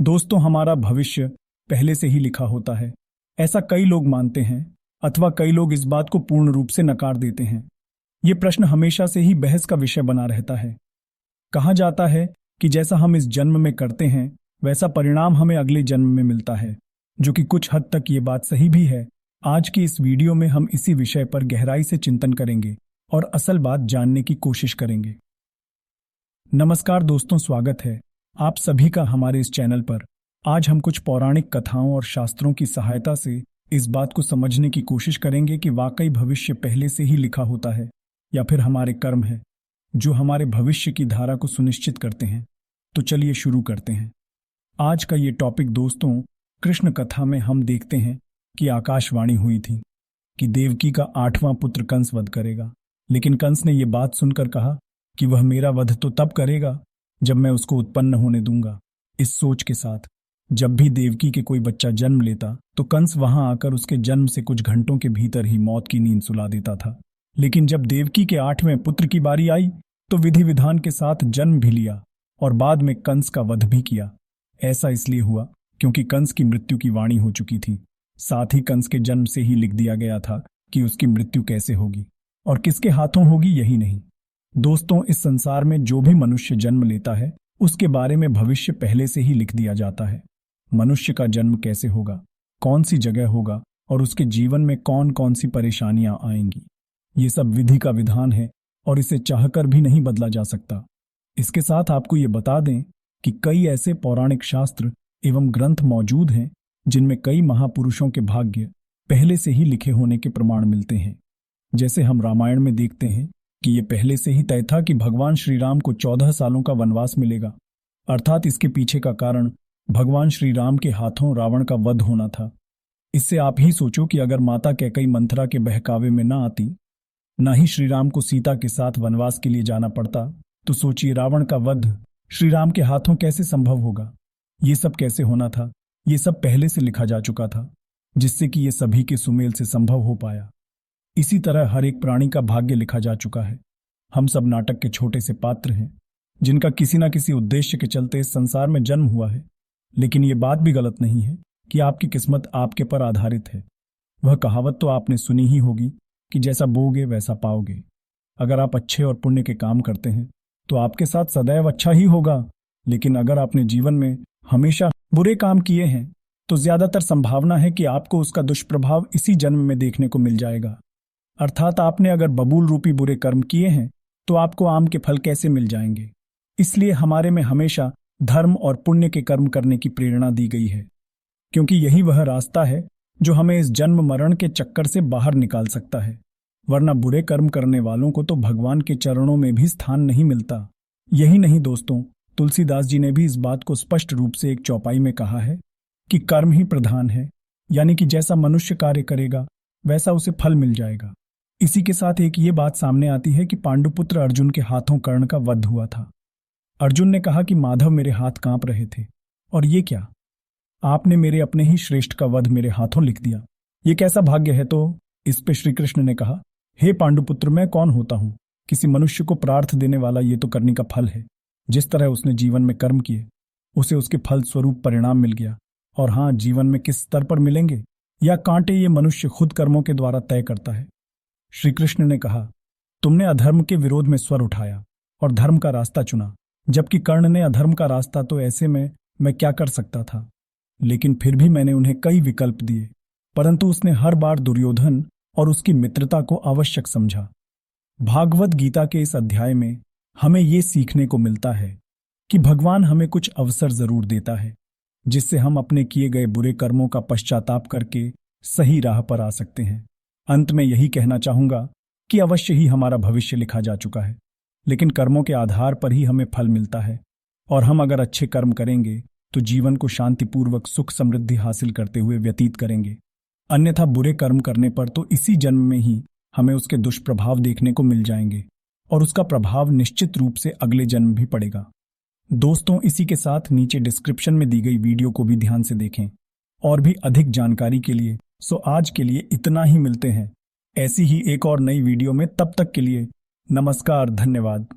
दोस्तों, हमारा भविष्य पहले से ही लिखा होता है, ऐसा कई लोग मानते हैं, अथवा कई लोग इस बात को पूर्ण रूप से नकार देते हैं। ये प्रश्न हमेशा से ही बहस का विषय बना रहता है। कहा जाता है कि जैसा हम इस जन्म में करते हैं वैसा परिणाम हमें अगले जन्म में मिलता है, जो कि कुछ हद तक ये बात सही भी है। आज की इस वीडियो में हम इसी विषय पर गहराई से चिंतन करेंगे और असल बात जानने की कोशिश करेंगे। नमस्कार दोस्तों, स्वागत है आप सभी का हमारे इस चैनल पर। आज हम कुछ पौराणिक कथाओं और शास्त्रों की सहायता से इस बात को समझने की कोशिश करेंगे कि वाकई भविष्य पहले से ही लिखा होता है या फिर हमारे कर्म है जो हमारे भविष्य की धारा को सुनिश्चित करते हैं। तो चलिए शुरू करते हैं आज का ये टॉपिक। दोस्तों, कृष्ण कथा में हम देखते हैं कि आकाशवाणी हुई थी कि देवकी का 8वां पुत्र कंस वध करेगा, लेकिन कंस ने यह बात सुनकर कहा कि वह मेरा वध तो तब करेगा जब मैं उसको उत्पन्न होने दूंगा। इस सोच के साथ जब भी देवकी के कोई बच्चा जन्म लेता तो कंस वहां आकर उसके जन्म से कुछ घंटों के भीतर ही मौत की नींद सुला देता था। लेकिन जब देवकी के 8वें पुत्र की बारी आई तो विधि विधान के साथ जन्म भी लिया और बाद में कंस का वध भी किया। ऐसा इसलिए हुआ क्योंकि कंस की मृत्यु की वाणी हो चुकी थी। साथ ही कंस के जन्म से ही लिख दिया गया था कि उसकी मृत्यु कैसे होगी और किसके हाथों होगी। यही नहीं दोस्तों, इस संसार में जो भी मनुष्य जन्म लेता है उसके बारे में भविष्य पहले से ही लिख दिया जाता है। मनुष्य का जन्म कैसे होगा, कौन सी जगह होगा और उसके जीवन में कौन कौन सी परेशानियां आएंगी, ये सब विधि का विधान है और इसे चाहकर भी नहीं बदला जा सकता। इसके साथ आपको ये बता दें कि कई ऐसे पौराणिक शास्त्र एवं ग्रंथ मौजूद हैं जिनमें कई महापुरुषों के भाग्य पहले से ही लिखे होने के प्रमाण मिलते हैं। जैसे हम रामायण में देखते हैं कि ये पहले से ही तय था कि भगवान श्री राम को 14 सालों का वनवास मिलेगा। अर्थात इसके पीछे का कारण भगवान श्री राम के हाथों रावण का वध होना था। इससे आप ही सोचो कि अगर माता कैकेयी मंथरा के बहकावे में ना आती, ना ही श्री राम को सीता के साथ वनवास के लिए जाना पड़ता, तो सोचिए रावण का वध श्री राम के हाथों कैसे संभव होगा। ये सब कैसे होना था, ये सब पहले से लिखा जा चुका था, जिससे कि ये सभी के सुमेल से संभव हो पाया। इसी तरह हर एक प्राणी का भाग्य लिखा जा चुका है। हम सब नाटक के छोटे से पात्र हैं जिनका किसी न किसी उद्देश्य के चलते इस संसार में जन्म हुआ है। लेकिन ये बात भी गलत नहीं है कि आपकी किस्मत आपके पर आधारित है। वह कहावत तो आपने सुनी ही होगी कि जैसा बोगे वैसा पाओगे। अगर आप अच्छे और पुण्य के काम करते हैं तो आपके साथ सदैव अच्छा ही होगा, लेकिन अगर आपने जीवन में हमेशा बुरे काम किए हैं तो ज्यादातर संभावना है कि आपको उसका दुष्प्रभाव इसी जन्म में देखने को मिल जाएगा। अर्थात आपने अगर बबूल रूपी बुरे कर्म किए हैं तो आपको आम के फल कैसे मिल जाएंगे। इसलिए हमारे में हमेशा धर्म और पुण्य के कर्म करने की प्रेरणा दी गई है, क्योंकि यही वह रास्ता है जो हमें इस जन्म मरण के चक्कर से बाहर निकाल सकता है। वरना बुरे कर्म करने वालों को तो भगवान के चरणों में भी स्थान नहीं मिलता। यही नहीं दोस्तों, तुलसीदास जी ने भी इस बात को स्पष्ट रूप से एक चौपाई में कहा है कि कर्म ही प्रधान है, यानी कि जैसा मनुष्य कार्य करेगा वैसा उसे फल मिल जाएगा। इसी के साथ एक ये बात सामने आती है कि पांडुपुत्र अर्जुन के हाथों कर्ण का वध हुआ था। अर्जुन ने कहा कि माधव मेरे हाथ कांप रहे थे, और ये क्या, आपने मेरे अपने ही श्रेष्ठ का वध मेरे हाथों लिख दिया, ये कैसा भाग्य है। तो इस पे श्री कृष्ण ने कहा, हे पांडुपुत्र, मैं कौन होता हूं, किसी मनुष्य को प्रार्थ देने वाला, ये तो करने का फल है। जिस तरह उसने जीवन में कर्म किए उसे उसके फल स्वरूप परिणाम मिल गया। और हाँ, जीवन में किस स्तर पर मिलेंगे या कांटे ये मनुष्य खुद कर्मों के द्वारा तय करता है। श्री कृष्ण ने कहा, तुमने अधर्म के विरोध में स्वर उठाया और धर्म का रास्ता चुना, जबकि कर्ण ने अधर्म का रास्ता। तो ऐसे में मैं क्या कर सकता था, लेकिन फिर भी मैंने उन्हें कई विकल्प दिए, परंतु उसने हर बार दुर्योधन और उसकी मित्रता को आवश्यक समझा। भागवत गीता के इस अध्याय में हमें ये सीखने को मिलता है कि भगवान हमें कुछ अवसर जरूर देता है जिससे हम अपने किए गए बुरे कर्मों का पश्चाताप करके सही राह पर आ सकते हैं। अंत में यही कहना चाहूंगा कि अवश्य ही हमारा भविष्य लिखा जा चुका है, लेकिन कर्मों के आधार पर ही हमें फल मिलता है। और हम अगर अच्छे कर्म करेंगे तो जीवन को शांतिपूर्वक सुख समृद्धि हासिल करते हुए व्यतीत करेंगे। अन्यथा बुरे कर्म करने पर तो इसी जन्म में ही हमें उसके दुष्प्रभाव देखने को मिल जाएंगे और उसका प्रभाव निश्चित रूप से अगले जन्म भी पड़ेगा। दोस्तों, इसी के साथ नीचे डिस्क्रिप्शन में दी गई वीडियो को भी ध्यान से देखें और भी अधिक जानकारी के लिए। सो आज के लिए इतना ही, मिलते हैं ऐसी ही एक और नई वीडियो में। तब तक के लिए नमस्कार, धन्यवाद।